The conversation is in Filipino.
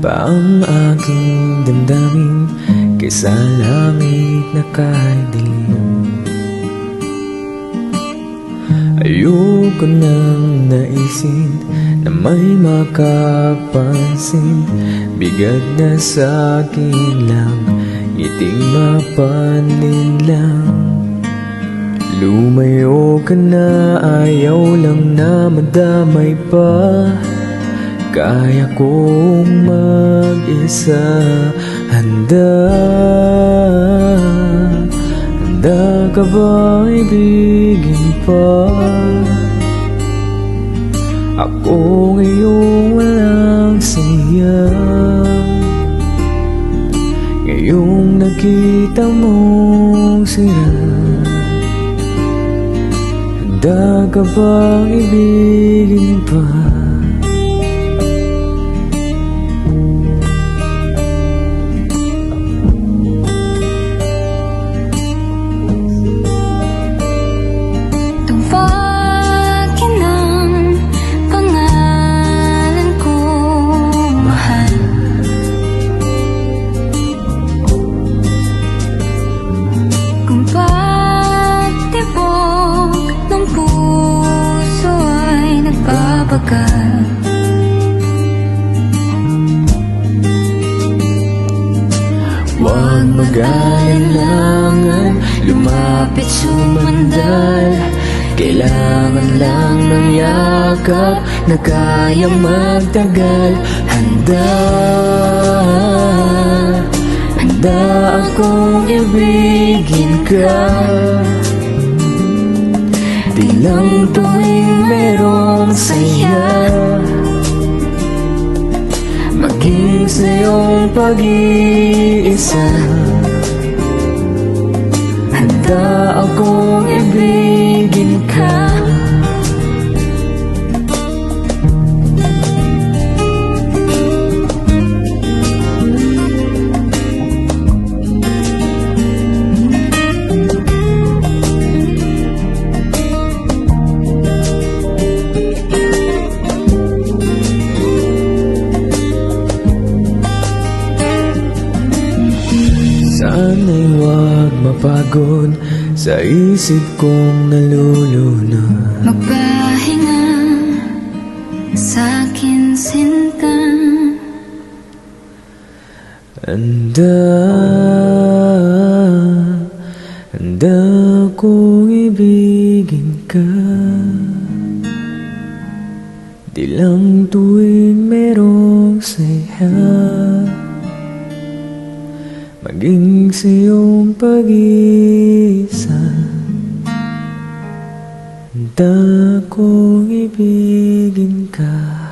pa ang aking damdamin kaysa langit na kahit dilim. Ayoko nang naisin na may makapansin, bigat na sa akin lang, ngiting mapanin lang. Lumayo ka na, ayaw lang na madamay pa. Kaya kong mag-isa, handa ka ba ibigin pa? Ako ngayong walang saya, ngayong nakita mong sira. Handa ka bang ibigin pa? Tawagin ang pangalan ko, mahal. Kung patibok ng puso ay nagbabagal, huwag mag-alinlangan, lumapit sumandal. Kailangan lang ng yakap na kayang magtagal. Handa akong ibigin ka. Di lang tuwing merong saya, maging sa iyong pag-iisa. Handa akong ibigin ka. Sana'y huwag mapagod sa isip kong nalulunod. magpahinga sa'kin sinta. Handa kong ibigin ka. Di lang tuwing merong saya, maging sa iyong pag-isa. Handa kong ibigin ka.